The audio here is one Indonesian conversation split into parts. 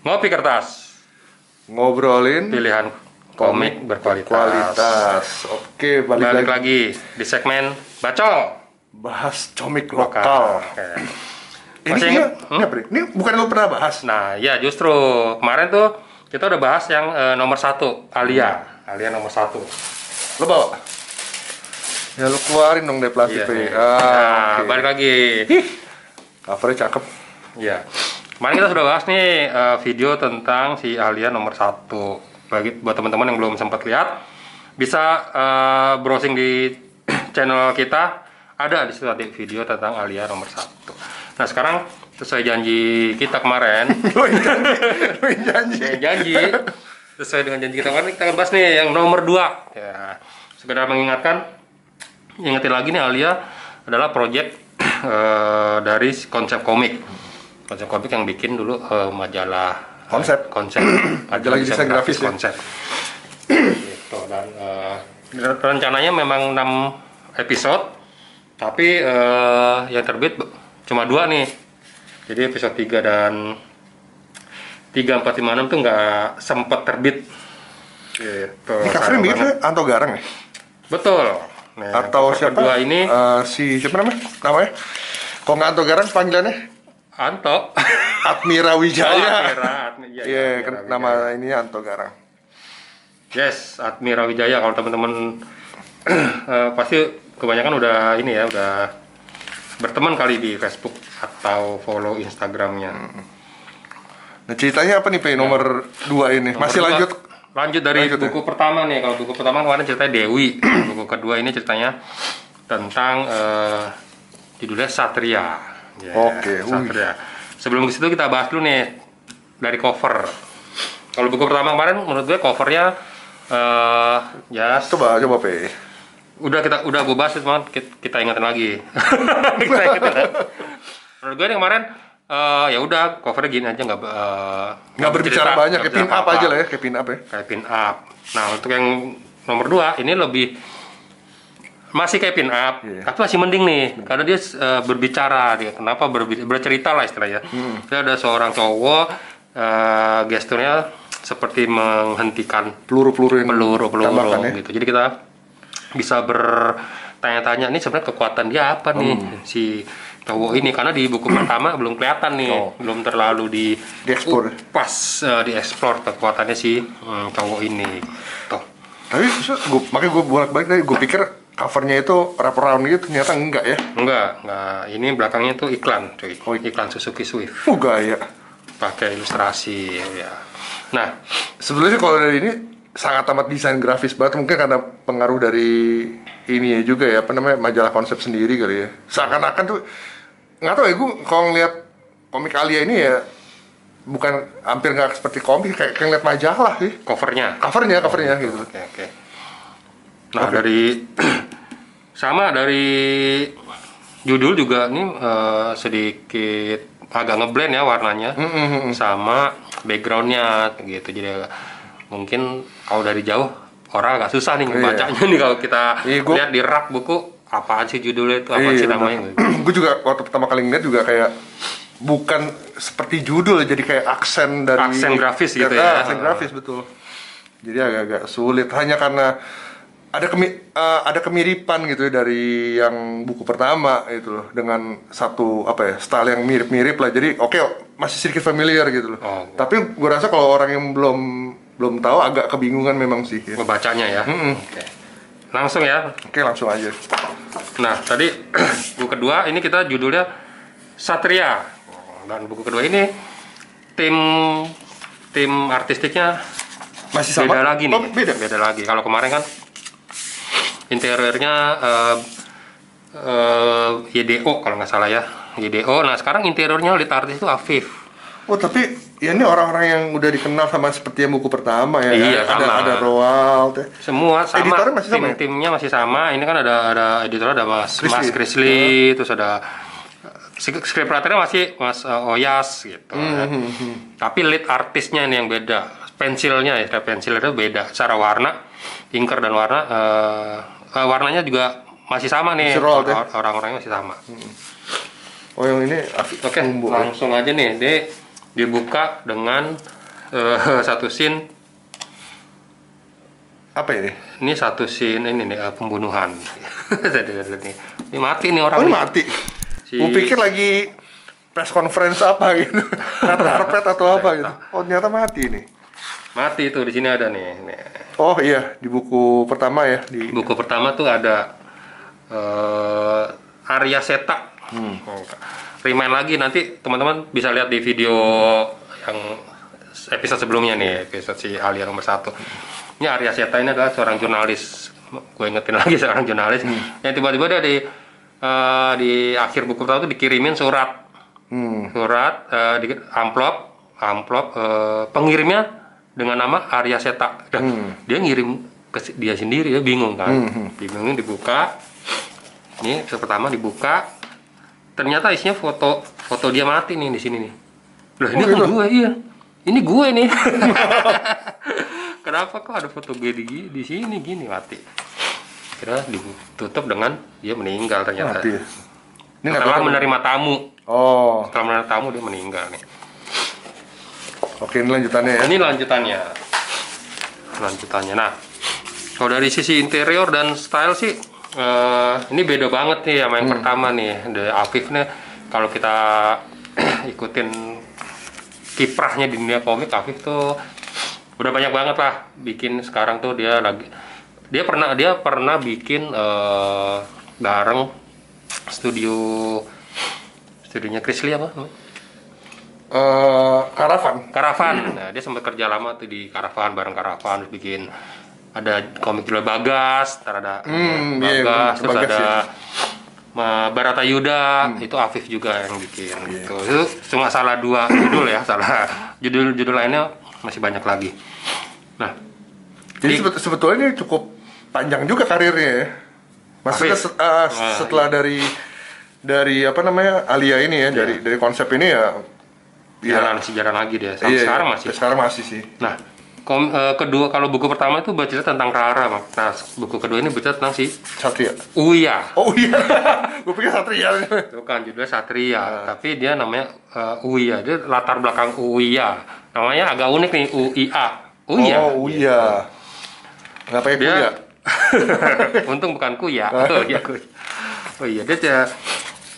Ngopi Kertas, Ngobrolin pilihan komik berkualitas. kualitas. Oke, Balik lagi di segmen Bacol. bahas komik lokal. Oke. Ini Masih dia, ingat? ini bukan lo pernah bahas. Nah, ya justru kemarin tuh kita udah bahas yang nomor 1, Alia nomor 1. Lo bawa? Ya lo keluarin dong deh plastiknya. Nah, Oke. balik lagi. Covernya cakep. Ya. Kemarin kita sudah bahas nih video tentang si Alia nomor 1. Buat teman-teman yang belum sempat lihat, bisa browsing di channel kita, ada di situ nanti video tentang Alia nomor 1. Nah, sekarang sesuai janji kita kemarin, Lo yang janji. sesuai dengan janji kita kemarin, kita akan bahas nih yang nomor 2. Ya, sekedar ingetin lagi nih, Alia adalah project dari konsep komik yang bikin dulu majalah Konsep. Majalah desain grafis ya? konsep. Gitu. Dan rencananya memang 6 episode, tapi yang terbit cuma 2 nih. Jadi episode 3 dan 3, 4, 5, 6 tuh nggak sempet terbit. Gitu. Ini covernya bikin Anto Garang ya? Betul. Nah, Atau cover siapa? kedua ini Si siapa namanya? Kalau nggak Anto Garang panggilannya Anto. Admira Wijaya. Iya, Admira nama ini Anto Garang. Yes, Admira Wijaya. Kalau teman-teman pasti kebanyakan udah ini ya, udah berteman kali di Facebook atau follow Instagramnya. Nah, ceritanya apa nih, P? Nomor 2 ini? Nomor Masih dua, lanjut dari ya? buku pertama nih. Kalau buku pertama kemarin ceritanya Dewi. Buku kedua ini ceritanya tentang judulnya Satria. Ya, Oke, Satria. Sebelum ke situ kita bahas dulu nih dari cover. Kalau buku pertama kemarin menurut gue covernya ya Coba P. udah gue bahas, cuman kita ingetin lagi. Menurut gue nih kemarin ya udah covernya gini aja, Nggak berbicara banyak, kayak pin up aja lah ya, kayak pin up ya. Kayak pin up. Nah, untuk yang nomor 2 ini lebih masih kayak pin up, tapi masih mending nih karena dia berbicara, dia kenapa bercerita lah istilahnya. Dia ada seorang cowok, gesturnya seperti menghentikan Peluru tembakan ya. gitu. Jadi kita bisa bertanya-tanya ini sebenarnya kekuatan dia apa nih si cowok ini, karena di buku pertama belum kelihatan nih, belum terlalu Dieksplor. dieksplor kekuatannya si cowok ini. Tuh. Tapi makanya gue bolak-balik tadi, gue pikir covernya itu wraparound gitu, ternyata enggak ya. Enggak. Ini belakangnya tuh iklan, cuy. Iklan Suzuki Swift. Gaya. Pakai ilustrasi ya. Nah, Sebenarnya kalau dari ini sangat amat desain grafis banget, mungkin karena pengaruh dari ini ya juga ya, apa namanya, majalah konsep sendiri kali ya. Seakan-akan tuh nggak tahu ya, gue kalau ngeliat komik Alia ini ya bukan, hampir nggak seperti komik, kayak ngeliat majalah sih. Covernya gitu. Oke. Nah, dari judul juga nih sedikit agak ngeblend ya warnanya sama backgroundnya gitu. Jadi mungkin kalau dari jauh orang agak susah nih membacanya nih kalau kita lihat di rak buku, apaan sih judulnya itu, apa sih namanya. Gue juga waktu pertama kali ngeliat juga kayak bukan seperti judul, jadi kayak aksen grafis gitu ya. Aksen grafis, betul. Jadi agak-agak sulit hanya karena ada kemiripan gitu ya dari yang buku pertama itu loh, dengan satu style yang mirip-mirip lah. Jadi masih sedikit familiar gitu loh. Tapi gue rasa kalau orang yang belum tahu agak kebingungan memang sih ya. Membacanya ya. Oke. Langsung ya. Oke, langsung aja. Nah, tadi buku kedua ini kita judulnya Satria. Dan buku kedua ini tim artistiknya masih sama? Beda lagi nih. Beda lagi. Kalau kemarin kan interiornya YDO kalau nggak salah ya. YDO. Nah, sekarang interiornya lead artis itu Afif. Tapi ya ini orang-orang yang udah dikenal sama seperti yang buku pertama ya. Iya, sama. Ada Roald. Semua sama. Editornya masih sama. Timnya masih sama. Ini kan ada editornya, ada Mas Chris Lee, terus ada scriptwriternya masih Mas Oyas gitu. Tapi lead artisnya ini yang beda. Pensilnya itu beda. Secara warna, inker dan warna, warnanya juga masih sama nih. Orang-orangnya masih sama. Oh, yang ini Oke, langsung aja nih. dibuka dengan satu scene. Apa ini? Ini satu scene ini nih pembunuhan. Ini mati nih orang. Oh, ini mati. Gue pikir lagi press conference apa gitu, karpet atau apa gitu. Oh, ternyata mati nih. Mati tuh di sini ada nih. Oh iya, di buku pertama ya. Di buku pertama tuh ada Arya Seta. Remind lagi nanti teman-teman bisa lihat di video yang episode sebelumnya nih, episode si Alia nomor 1. Ini Arya Seta ini adalah seorang jurnalis. Gue ingetin lagi seorang jurnalis yang tiba-tiba dia di akhir buku pertama tuh dikirimin surat. Surat di amplop pengirimnya dengan nama Arya Seta. Dia ngirim ke dia sendiri, dia bingung kan. Bingung, dibuka. Ini pertama dibuka. Ternyata isinya foto dia mati nih di sini nih. Loh, ini kan gue, iya. Ini gue nih. Kenapa kok ada foto gue di sini gini mati? Kira ditutup dengan dia meninggal ternyata. mati ya? Ini Setelah menerima tamu. Oh, Setelah menerima tamu dia meninggal nih. oke, ini lanjutannya ya. Ini lanjutannya. Nah, kalau dari sisi interior dan style sih, ini beda banget nih sama yang pertama nih. The Afif nih, kalau kita ikutin kiprahnya di dunia komik, Afif tuh udah banyak banget lah bikin. Sekarang tuh dia pernah bikin bareng studionya Chris Lee apa? Karavan. Nah, dia sempat kerja lama tuh di Karavan, bareng Karavan, terus bikin ada komik juga Bagas, ada Bagas, terus Bagas, ada ya. Baratayuda, itu Afif juga yang bikin gitu. Itu cuma salah 2 judul ya, salah judul lainnya masih banyak lagi. Nah, Jadi sebetulnya ini cukup panjang juga karirnya ya. Maksudnya setelah dari apa namanya Alia ini ya, dari konsep ini ya. Jarang lagi dia. Sekarang masih. Sekarang masih sih. Nah, kedua, kalau buku pertama itu bercerita tentang Rara, Mak. Nah, buku kedua ini bercerita tentang si Satria. Uya. Oh iya, gue pikir Satria. Itu kan judulnya Satria, tapi dia namanya Uya. Dia latar belakang Uya. Namanya agak unik nih, UIA. Uya. Oh Uya. Nggak pakai Dia Kuya. untung bukan Kuya. Oh iya, dia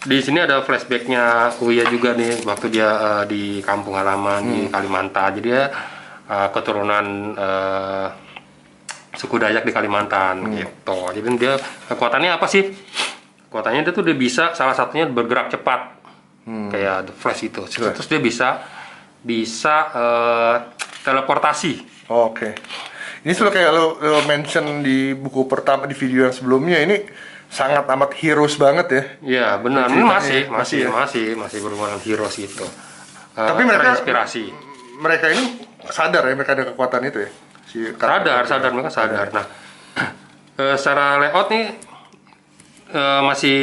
di sini ada flashbacknya Uya juga nih, waktu dia di kampung halaman di Kalimantan. Jadi dia keturunan suku Dayak di Kalimantan gitu. Jadi dia kekuatannya apa sih? Kekuatannya dia tuh dia bisa, salah satunya bergerak cepat, kayak The Flash itu. Terus dia bisa teleportasi. Oke. Ini sudah kayak lo mention di buku pertama, di video yang sebelumnya, ini sangat amat heroes banget ya. Iya benar. Ini masih berhubungan heroes itu. Tapi mereka inspirasi. Mereka ini sadar ya, mereka ada kekuatan itu ya. Sadar mereka sadar. Nah, secara layout nih masih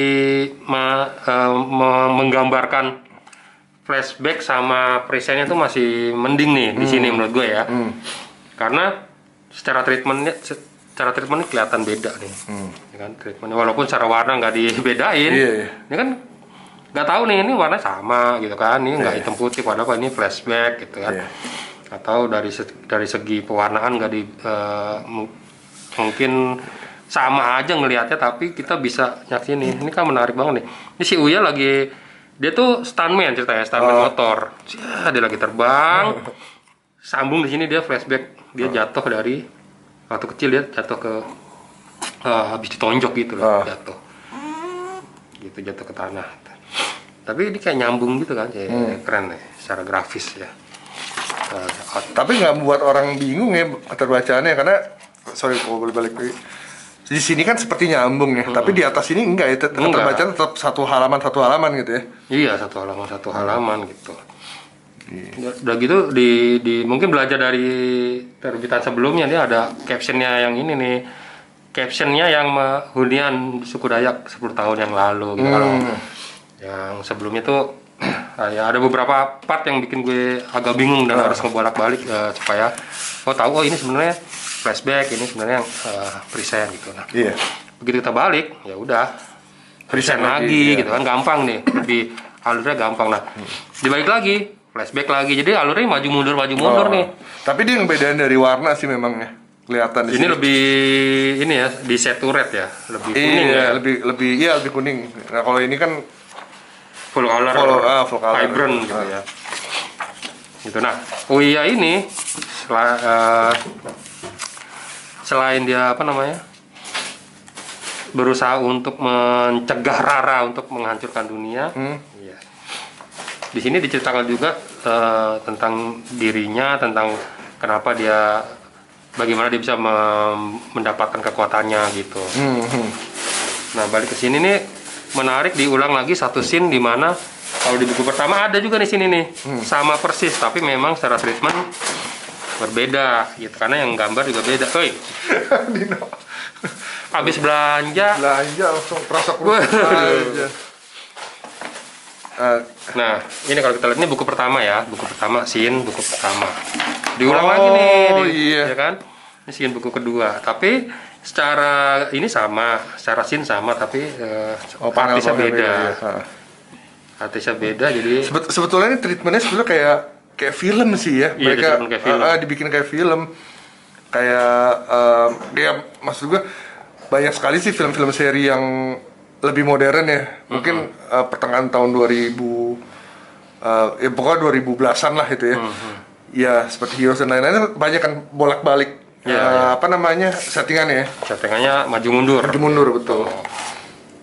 menggambarkan flashback sama presentnya tuh masih mending nih di sini menurut gue ya. Karena secara treatmentnya kelihatan beda nih, ya kan, treatmentnya walaupun secara warna nggak dibedain, ini kan nggak tahu nih ini warna sama gitu kan, ini nggak hitam putih padahal ini flashback gitu kan, atau dari segi pewarnaan nggak mungkin sama aja ngelihatnya, tapi kita bisa nyaksiin nih, ini kan menarik banget nih. Ini si Uya dia tuh stuntman ceritanya, stuntman motor, dia lagi terbang, sambung di sini dia flashback, dia jatuh dari waktu kecil, dia jatuh ke habis ditonjok gitu loh, jatuh ke tanah. Tapi ini kayak nyambung gitu kan, kayak keren nih secara grafis ya. Tapi nggak membuat orang bingung ya keterbacaannya, karena sorry kalau boleh balik lagi. Di sini kan seperti nyambung ya, tapi di atas ini enggak ya, keterbacaan tetap satu halaman gitu ya. Iya, satu halaman gitu. Udah gitu di mungkin belajar dari terbitan sebelumnya, dia ada captionnya yang ini nih, captionnya yang hunian suku Dayak 10 tahun yang lalu gitu. Kalau yang sebelumnya tuh ya ada beberapa part yang bikin gue agak bingung dan harus ngebolak-balik supaya tahu ini sebenarnya flashback, ini sebenarnya present gitu. Nah, begitu kita balik ya udah present lagi gitu kan, gampang nih, lebih alurnya gampang. Nah, dibalik lagi flashback lagi. Jadi alurnya maju mundur nih. Tapi dia ngebedain dari warna sih memang ya. Kelihatan di Ini sini. lebih ini ya, di saturet ya, lebih kuning ya. lebih kuning. Nah, kalau ini kan Full color, full color. vibrant gitu ya. Gitu. Nah, Ouya ini selain dia apa namanya? Berusaha untuk mencegah Rara untuk menghancurkan dunia. Iya. Di sini diceritakan juga tentang dirinya, tentang kenapa dia, bagaimana dia bisa mendapatkan kekuatannya gitu. Nah, balik ke sini nih menarik, diulang lagi satu scene di mana kalau di buku pertama ada juga di sini nih sama persis, tapi memang secara treatment berbeda gitu karena yang gambar juga beda. Oi, Dino. habis belanja Langsung terasa aja. Nah, ini kalau kita lihat ini buku pertama ya, buku pertama, scene buku pertama. Diulang lagi nih, iya. ya kan? Ini scene buku kedua, tapi secara ini sama, secara scene sama, tapi artisnya beda. Artisnya beda, jadi Sebetulnya ini treatmentnya sebetulnya kayak film sih ya. Iya, Mereka kayak film. dibikin kayak film. Kayak dia maksud gue banyak sekali sih film-film seri yang lebih modern ya. Mungkin pertengahan tahun 2000 ya pokoknya 2010-an lah itu ya. Ya seperti Heroes dan lain-lain banyak kan bolak-balik apa namanya settingannya ya. settingannya maju mundur. Maju mundur betul.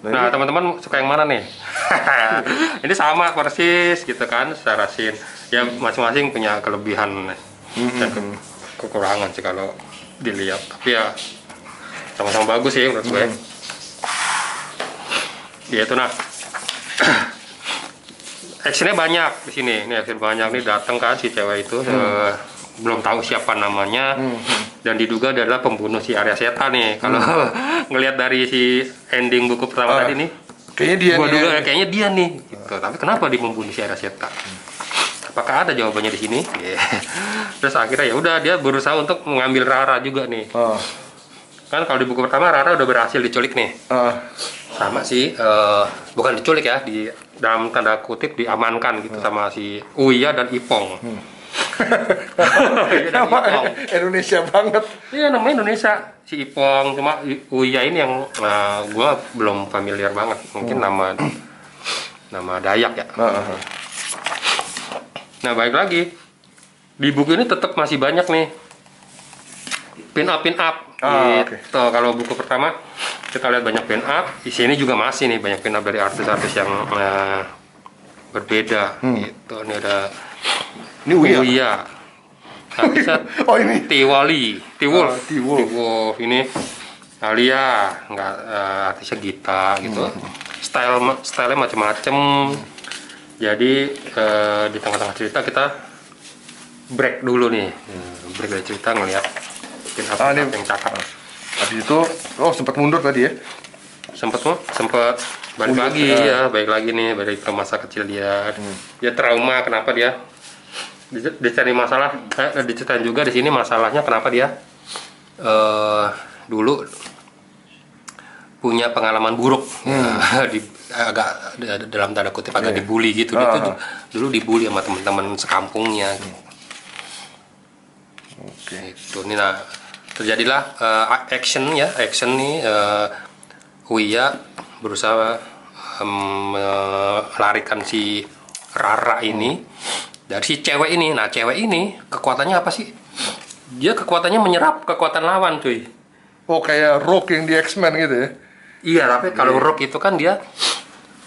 Nah, teman-teman suka yang mana nih? Ini sama persis gitu kan secara scene. Ya masing-masing punya kelebihan dan kekurangan sih kalau dilihat. Tapi ya sama-sama bagus sih menurut gue. Ya itu nah. Actionnya banyak di sini. Ini action banyak nih, datang kan si cewek itu belum tahu siapa namanya dan diduga adalah pembunuh si Arya Seta nih. Kalau ngelihat dari si ending buku pertama tadi nih, Kayaknya dia gua nih. duga kayaknya dia nih. Gitu. Tapi kenapa dia membunuh si Arya Seta? Apakah ada jawabannya di sini? Terus akhirnya ya udah dia berusaha untuk mengambil Rara juga nih. Kan kalau di buku pertama Rara udah berhasil diculik nih. Sama sih, bukan diculik ya, di dalam tanda kutip diamankan gitu sama si Ouya dan Ipong. Ouya dan Ipong. Indonesia banget. Iya namanya Indonesia si Ipong, cuma Ouya ini yang gue belum familiar banget, mungkin nama Dayak ya. Nah baik lagi di buku ini tetap masih banyak nih pin up gitu. Okay. Kalau buku pertama kita lihat banyak pin up, di sini juga masih nih banyak pin up dari artis-artis yang berbeda gitu. Ini ada Ouya. Artisnya Oh ini Tiwolf ini Alia, enggak artisnya Gita gitu. Stylenya macam-macam. Jadi di tengah-tengah cerita kita break dulu nih. Break dari cerita ngelihat pin up yang cakep. Habis itu sempat mundur tadi ya. Sempat balik lagi ya, balik lagi nih, balik ke masa kecil dia. Dia trauma, kenapa dia cari masalah, diceritain juga di sini masalahnya kenapa dia dulu punya pengalaman buruk, agak dalam tanda kutip agak dibully gitu. Dia tuh dulu dibully sama teman-teman sekampungnya. Itu nih, nah terjadilah action nih. Ouya berusaha melarikan si Rara ini dari si cewek ini. Nah cewek ini kekuatannya apa sih? Dia kekuatannya menyerap kekuatan lawan cuy. Oh kayak Rogue yang di X-Men gitu ya? Iya, tapi kalau Rogue itu kan dia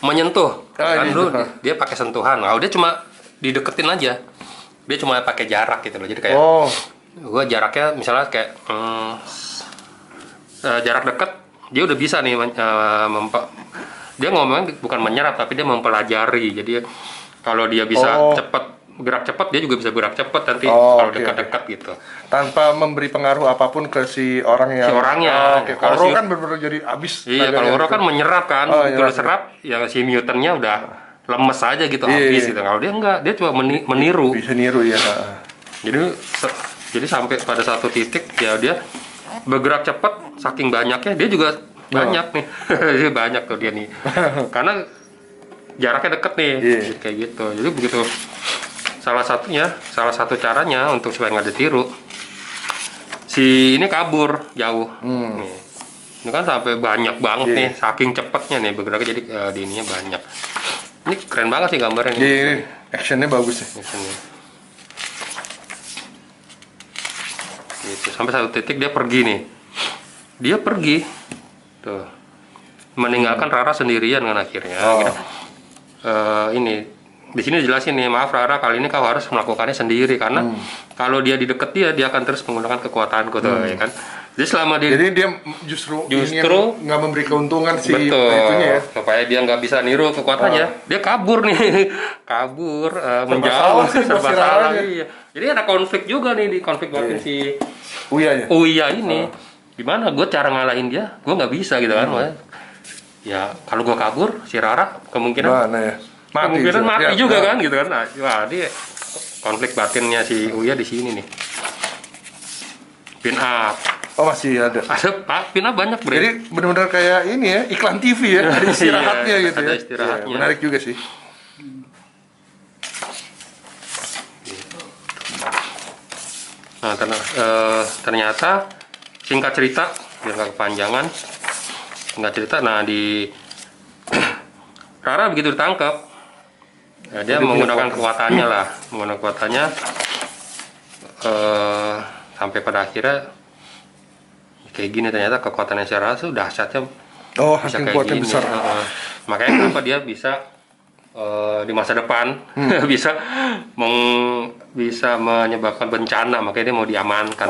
menyentuh, kan dulu dia pakai sentuhan. Nah, dia cuma dideketin aja. Dia cuma pakai jarak gitu loh. Jadi kayak gua jaraknya misalnya kayak jarak dekat, dia udah bisa nih dia ngomongnya bukan menyerap tapi dia mempelajari. Jadi kalau dia bisa gerak cepat, dia juga bisa gerak cepat nanti kalau dekat-dekat gitu. Tanpa memberi pengaruh apapun ke si orangnya. Kalau Rogue kan benar-benar jadi abis. Iya, kalau Rogue kan menyerap kan, betul serap, ya si mutantnya udah lemes aja gitu, habis gitu. Kalau dia enggak, dia cuma meniru. Bisa niru ya. Jadi sampai pada satu titik ya dia bergerak cepat, saking banyaknya dia juga banyak nih. Dia banyak tuh dia nih. Karena jaraknya deket nih, kayak gitu. Jadi begitu salah satu caranya untuk supaya nggak ditiru, si ini kabur jauh. Nih. Ini kan sampai banyak banget nih, saking cepatnya nih bergeraknya, jadi di ininya banyak. Ini keren banget sih gambarnya nih. Ini actionnya bagus ya. Actionnya. Gitu. Sampai satu titik dia pergi nih. Dia pergi. Tuh. Meninggalkan Rara sendirian kan akhirnya. Gitu. Ini di sini dijelasin nih, maaf Rara, kali ini kau harus melakukannya sendiri karena kalau dia di dekat dia akan terus menggunakan kekuatanku tuh, ya kan. Jadi selama dia justru nggak memberi keuntungan sih, betul, itunya ya, supaya dia nggak bisa niru kekuatannya, dia kabur nih, menjauh, serba salah. Iya. Jadi ada konflik juga nih, di konflik batin si Uya ini. Gimana gue cara ngalahin dia, gue nggak bisa gitu kan. Ya kalau gue kabur, si Rara kemungkinan mati juga kan gitu kan. Nah, wah, dia konflik batinnya si Uya di sini nih. Pin up. Oh, masih ada. Pin up banyak, Bre. Jadi benar-benar kayak ini ya, iklan TV ya, ada istirahatnya gitu ada ya. istirahatnya. Menarik juga sih. Nah, ternyata singkat cerita, biar nggak kepanjangan, nah di Rara begitu ditangkap, ya, dia menggunakan kekuatannya lah, sampai pada akhirnya kayak gini. Ternyata kekuatannya si Rara tuh dahsyatnya, bisa kayak gini. Besar. Makanya kenapa dia bisa di masa depan bisa menyebabkan bencana, makanya dia mau diamankan.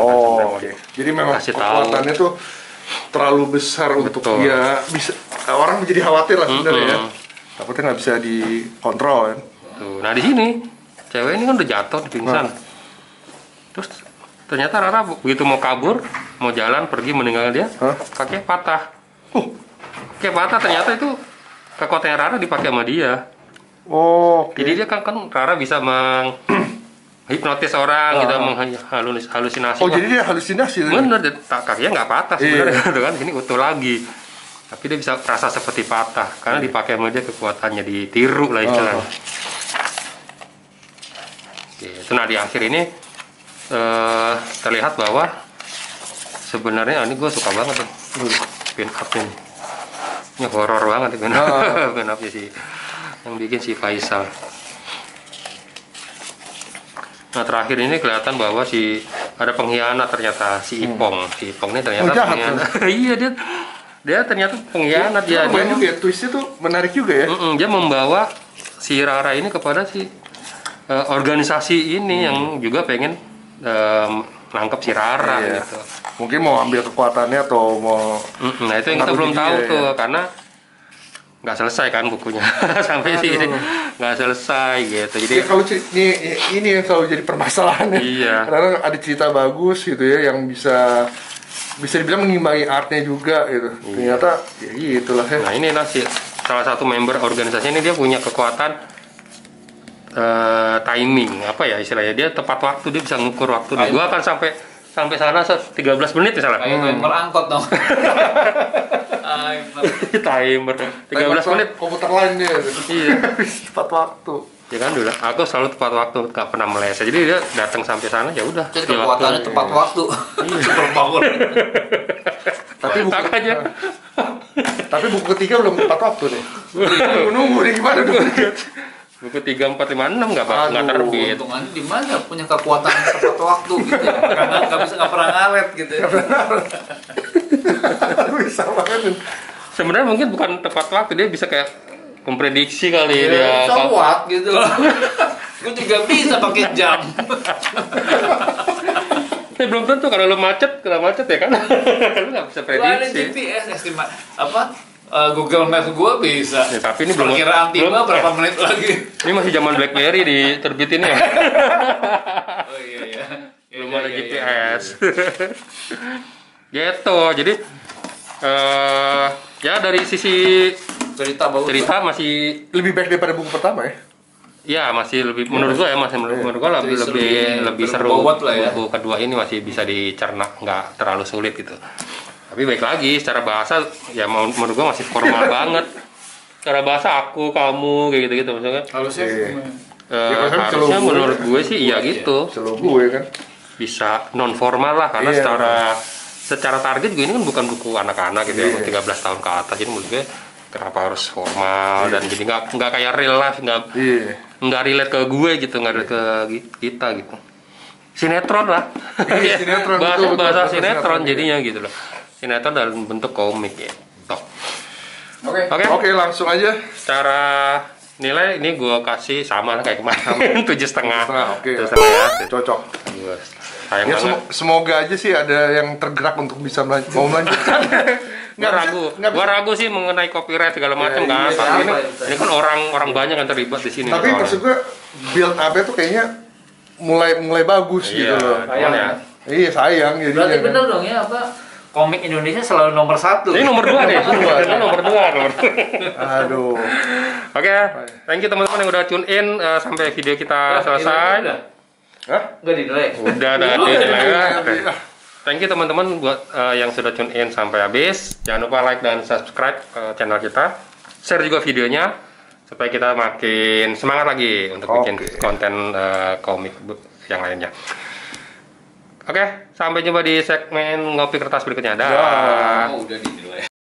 Jadi memang kekuatannya tuh terlalu besar untuk dia bisa, orang menjadi khawatir lah sebenarnya ya. Takutnya nggak bisa dikontrol kan. Tuh. Nah di sini cewek ini kan udah jatuh di pingsan. Terus ternyata Rara begitu mau kabur, mau jalan pergi meninggalkan dia, kakek patah. Kakek patah, ternyata itu kekuatan Rara dipakai sama dia. Jadi dia kan Rara bisa menghipnotis orang, gitu, menghalusinasi. Jadi dia halusinasi. Bener, kakinya nggak patah sebenarnya, gitu kan? Ini utuh lagi. Tapi dia bisa rasa seperti patah karena dipakai sama dia, kekuatannya ditiru lah istilahnya. Gitu. Nah di akhir ini terlihat bahwa sebenarnya ini gue suka banget tuh pin up ini. Ini horor banget pin up-nya sih. Yang bikin si Faisal. Nah terakhir ini kelihatan bahwa ada pengkhianat ternyata, si Ipong. Si Ipong ini ternyata pengkhianat. Iya, dia ternyata pengkhianat. Dia juga twistnya tuh menarik juga ya. Dia membawa si Rara ini kepada si organisasi ini yang juga pengen nangkep si Rara gitu. Mungkin mau ambil kekuatannya atau mau. Nah itu yang kita belum tahu tuh karena nggak selesai kan bukunya sampai sini nggak selesai gitu. Jadi kalau ini yang selalu jadi permasalahan ya. Karena ada cerita bagus gitu ya yang bisa dibilang mengimbangi artnya juga gitu. Ternyata ya gitulah ya. Nah inilah salah satu member organisasi ini, dia punya kekuatan timing, apa ya istilahnya, dia tepat waktu, dia bisa ngukur waktu. Gua akan sampai sana 13 menit misalnya. Kayak timer angkot dong. Timer 13 menit. Komputer lainnya. Iya. Tepat waktu. Ya kan dulu, aku selalu tepat waktu, nggak pernah meleset. Jadi dia datang sampai sana ya udah. Jadi kekuatannya tepat waktu. Super power. Tapi buku ketiga belum tepat waktu nih. Nunggu nih gimana dulu. Buku 3, 4, 5, 6 nggak terbit. Untungannya di mana punya kekuatan tepat waktu gitu ya. Karena nggak pernah ngaret gitu ya. Bisa banget. Sebenarnya mungkin bukan tepat waktu, dia bisa kayak memprediksi kali dia. Cowok gitu. Gue juga bisa pakai jam. Tapi belum tentu kalau lo macet ya kan. Lo nggak bisa prediksi. Ada GPS estimasi Google Maps gue bisa. Ya, tapi ini belum perkiraan tiba berapa menit lagi. Ini masih zaman BlackBerry diterbitinnya. Oh iya. Belum ada GPS. Gitu. Jadi ya dari sisi cerita masih lebih baik daripada buku pertama ya. Ya masih lebih menurut gua lebih seru. Buku kedua ini masih bisa dicerna, nggak terlalu sulit gitu. Tapi baik lagi secara bahasa ya menurut gua masih formal banget. Secara bahasa aku, kamu kayak gitu-gitu maksudnya. Halusnya kan harusnya celok gue. menurut gue sih iya gitu. Selalu gue kan. Bisa non formal lah karena Iya. secara target juga ini kan bukan buku anak-anak gitu ya, 13 tahun ke atas. Jadi menurut gue kenapa harus formal dan jadi nggak kayak real life, Iya. nggak relate ke gue gitu, nggak relate ke kita gitu. Sinetron lah. Iya, sinetron, bahasa betul, bahasa betul, sinetron sinetron, jadinya gitu loh. Sinetron dalam bentuk komik gitu. Oke. Oke. Oke, langsung aja. Secara nilai ini gue kasih sama lah kayak kemarin 7,5. 7,5, oke. 7,5 ya. Cocok. Sayang Ya banget. semoga aja sih ada yang tergerak untuk bisa mau melanjutkan. Gua ragu sih mengenai copyright segala macam Ya, kan. iya, Pasti iya. ini kan orang banyak yang terlibat di sini. Tapi soalnya. maksud gue build up-nya tuh kayaknya mulai bagus gitu Iya, loh. cuman ya. Iya sayang jadinya. Berarti kan. bener dong ya apa? Komik Indonesia selalu nomor 1. Ini nomor 2 nih. Ini nomor 2. Aduh. Oke, thank you teman-teman yang udah tune in sampai video kita selesai. Hah? Enggak dinilai. Udah dinilai ya. Oke. Thank you teman-teman buat yang sudah tune in sampai habis. Jangan lupa like dan subscribe channel kita. Share juga videonya supaya kita makin semangat lagi untuk bikin konten komik yang lainnya. Oke, sampai jumpa di segmen ngopi kertas berikutnya. Dah. Oh, udah dinilai.